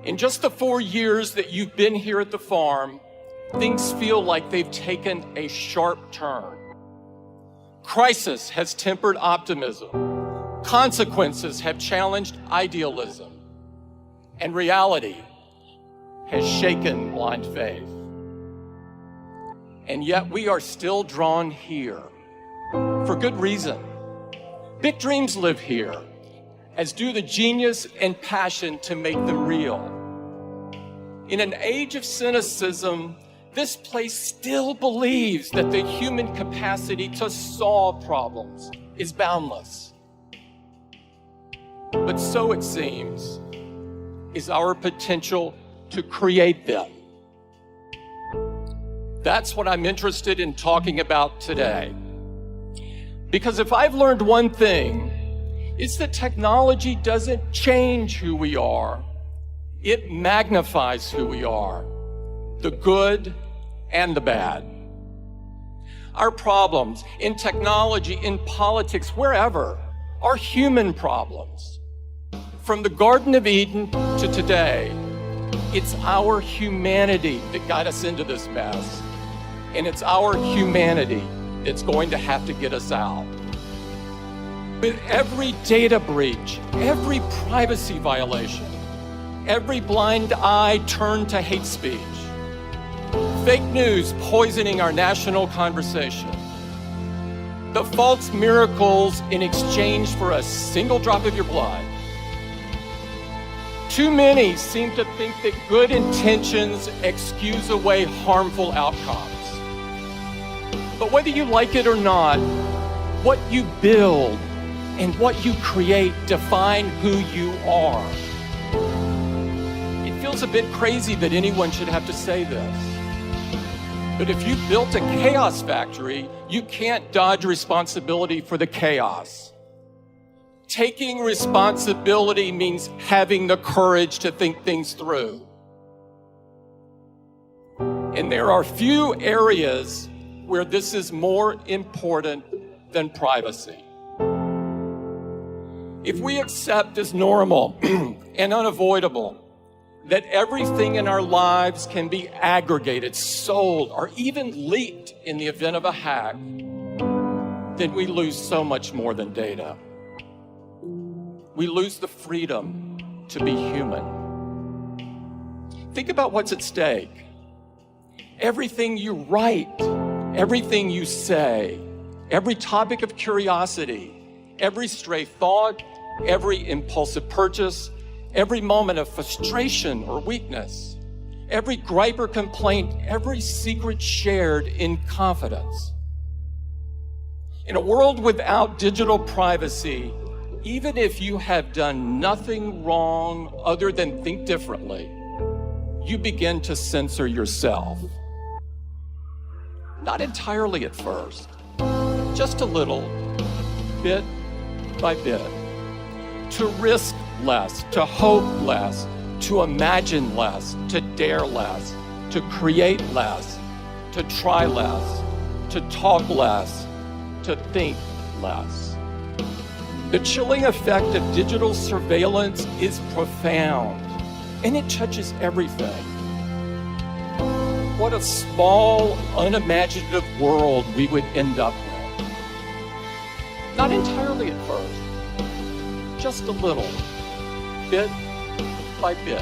In just the 4 years that you've been here at the farm, things feel like they've taken a sharp turn. Crisis has tempered optimism. Consequences have challenged idealism. And reality has shaken blind faith. And yet we are still drawn here for good reason. Big dreams live here, as do the genius and passion to make them real. In an age of cynicism, this place still believes that the human capacity to solve problems is boundless. But so it seems is our potential to create them. That's what I'm interested in talking about today. Because if I've learned one thing, it's that technology doesn't change who we are. It magnifies who we are, the good and the bad. Our problems in technology, in politics, wherever, are human problems. From the Garden of Eden to today, it's our humanity that got us into this mess. And it's our humanity that's going to have to get us out. With every data breach, every privacy violation, every blind eye turned to hate speech, fake news poisoning our national conversation, the false miracles in exchange for a single drop of your blood. Too many seem to think that good intentions excuse away harmful outcomes. But whether you like it or not, what you build and what you create define who you are. It feels a bit crazy that anyone should have to say this. But if you built a chaos factory, you can't dodge responsibility for the chaos. Taking responsibility means having the courage to think things through. And there are few areas where this is more important than privacy. If we accept as normal and unavoidable that everything in our lives can be aggregated, sold, or even leaked in the event of a hack, then we lose so much more than data. We lose the freedom to be human. Think about what's at stake. Everything you write, everything you say, every topic of curiosity, every stray thought, every impulsive purchase, every moment of frustration or weakness, every gripe or complaint, every secret shared in confidence. In a world without digital privacy, even if you have done nothing wrong other than think differently, you begin to censor yourself. Not entirely at first, just a little, bit by bit. To risk less, to hope less, to imagine less, to dare less, to create less, to try less, to talk less, to think less. The chilling effect of digital surveillance is profound, and it touches everything. What a small, unimaginative world we would end up with. Not entirely at first, just a little, bit by bit.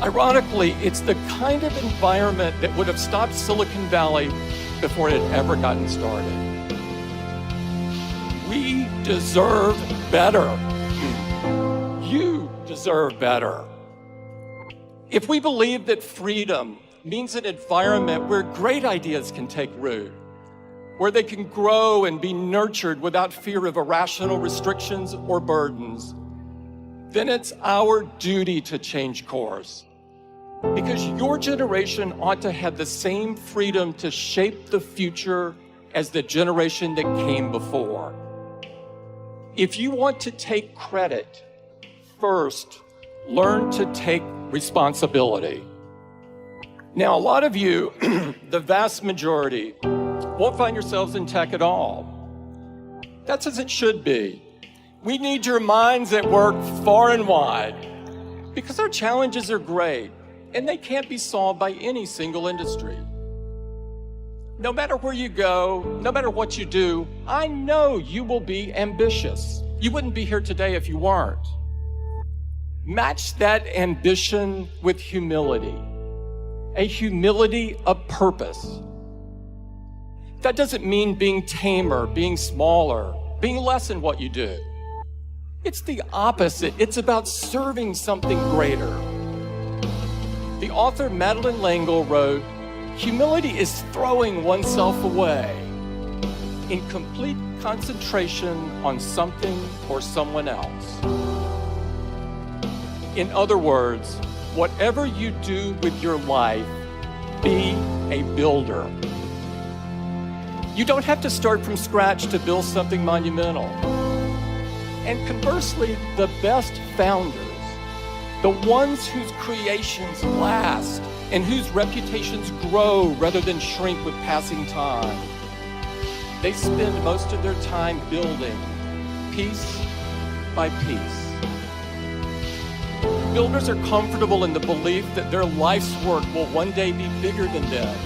Ironically, it's the kind of environment that would have stopped Silicon Valley before it had ever gotten started. We deserve better. You deserve better. If we believe that freedom means an environment where great ideas can take root, where they can grow and be nurtured without fear of irrational restrictions or burdens, then it's our duty to change course. Because your generation ought to have the same freedom to shape the future as the generation that came before. If you want to take credit, first, learn to take responsibility. Now, a lot of you, the vast majority, won't find yourselves in tech at all. That's as it should be. We need your minds at work far and wide. Because our challenges are great, and they can't be solved by any single industry. No matter where you go, no matter what you do, I know you will be ambitious. You wouldn't be here today if you weren't. Match that ambition with humility, a humility of purpose. That doesn't mean being tamer, being smaller, being less in what you do. It's the opposite. It's about serving something greater. The author Madeleine L'Engle wrote, "Humility is throwing oneself away in complete concentration on something or someone else." In other words, whatever you do with your life, be a builder. You don't have to start from scratch to build something monumental. And conversely, the best founders, the ones whose creations last and whose reputations grow rather than shrink with passing time, they spend most of their time building piece by piece. Builders are comfortable in the belief that their life's work will one day be bigger than them,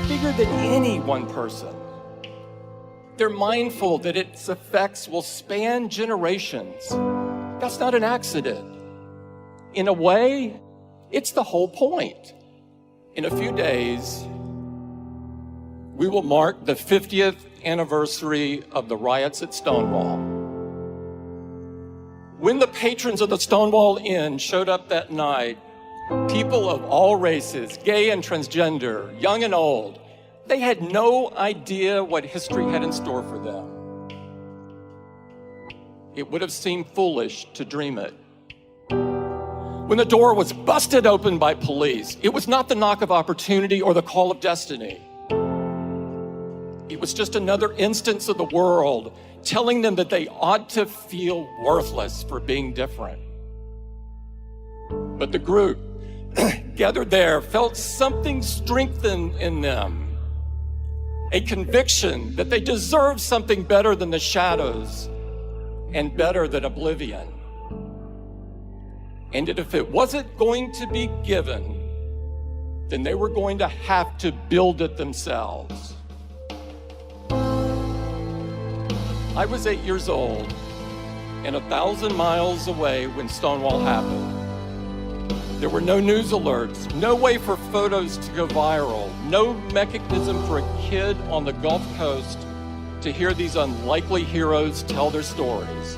bigger than any one person. They're mindful that its effects will span generations. That's not an accident. In a way, it's the whole point. In a few days, we will mark the 50th anniversary of the riots at Stonewall. When the patrons of the Stonewall Inn showed up that night, people of all races, gay and transgender, young and old, they had no idea what history had in store for them. It would have seemed foolish to dream it. When the door was busted open by police, it was not the knock of opportunity or the call of destiny. It was just another instance of the world telling them that they ought to feel worthless for being different. But the group gathered there felt something strengthen in them. A conviction that they deserved something better than the shadows and better than oblivion. And that if it wasn't going to be given, then they were going to have to build it themselves. I was 8 years old and 1,000 miles away when Stonewall happened. There were no news alerts, no way for photos to go viral, no mechanism for a kid on the Gulf Coast to hear these unlikely heroes tell their stories.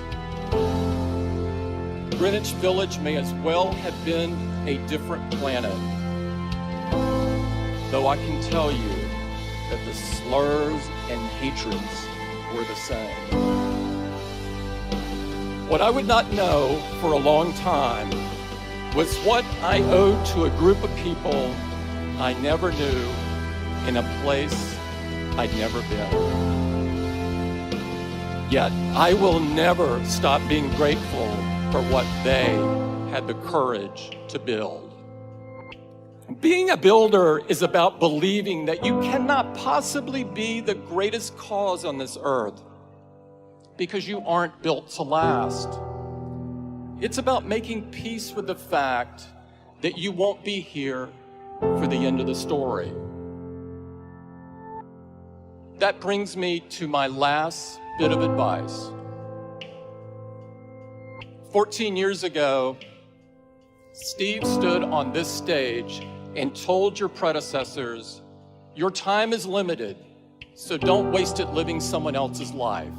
Greenwich Village may as well have been a different planet. Though I can tell you that the slurs and hatreds were the same. What I would not know for a long time was what I owed to a group of people I never knew in a place I'd never been. Yet I will never stop being grateful for what they had the courage to build. Being a builder is about believing that you cannot possibly be the greatest cause on this earth because you aren't built to last. It's about making peace with the fact that you won't be here for the end of the story. That brings me to my last bit of advice. 14 years ago, Steve stood on this stage and told your predecessors, "Your time is limited, so don't waste it living someone else's life."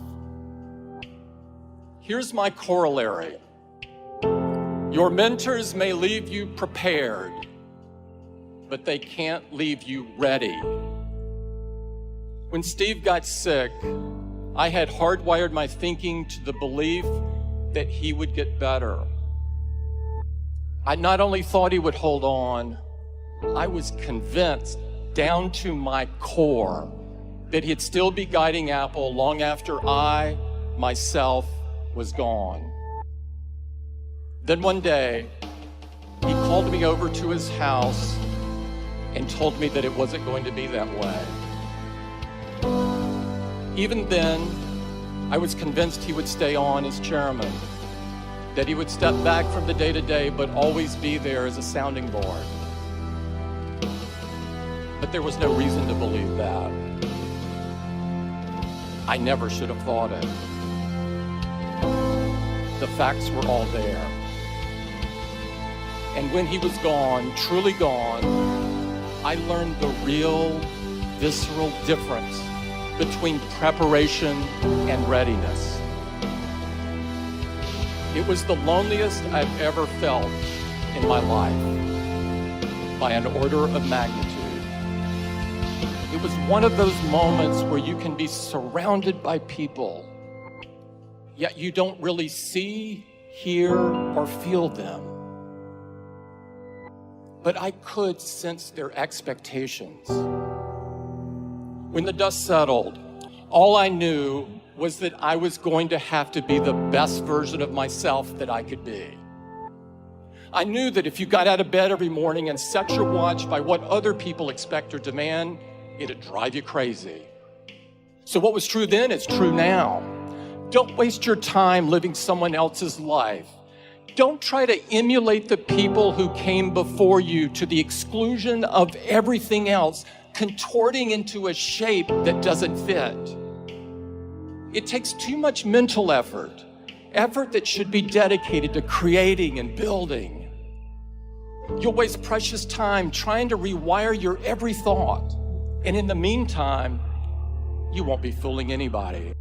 Here's my corollary. Your mentors may leave you prepared, but they can't leave you ready. When Steve got sick, I had hardwired my thinking to the belief that he would get better. I not only thought he would hold on, I was convinced down to my core that he'd still be guiding Apple long after I, myself, was gone. Then one day, he called me over to his house and told me that it wasn't going to be that way. Even then, I was convinced he would stay on as chairman. that he would step back from the day-to-day but always be there as a sounding board. But there was no reason to believe that. I never should have thought it. The facts were all there. And when he was gone, truly gone, I learned the real, visceral difference between preparation and readiness. It was the loneliest I've ever felt in my life, by an order of magnitude. It was one of those moments where you can be surrounded by people, yet you don't really see, hear, or feel them. But I could sense their expectations. When the dust settled, all I knew was that I was going to have to be the best version of myself that I could be. I knew that if you got out of bed every morning and set your watch by what other people expect or demand, it'd drive you crazy. So what was true then is true now. Don't waste your time living someone else's life. Don't try to emulate the people who came before you to the exclusion of everything else, contorting into a shape that doesn't fit. It takes too much mental effort that should be dedicated to creating and building. You'll waste precious time trying to rewire your every thought. And in the meantime, you won't be fooling anybody.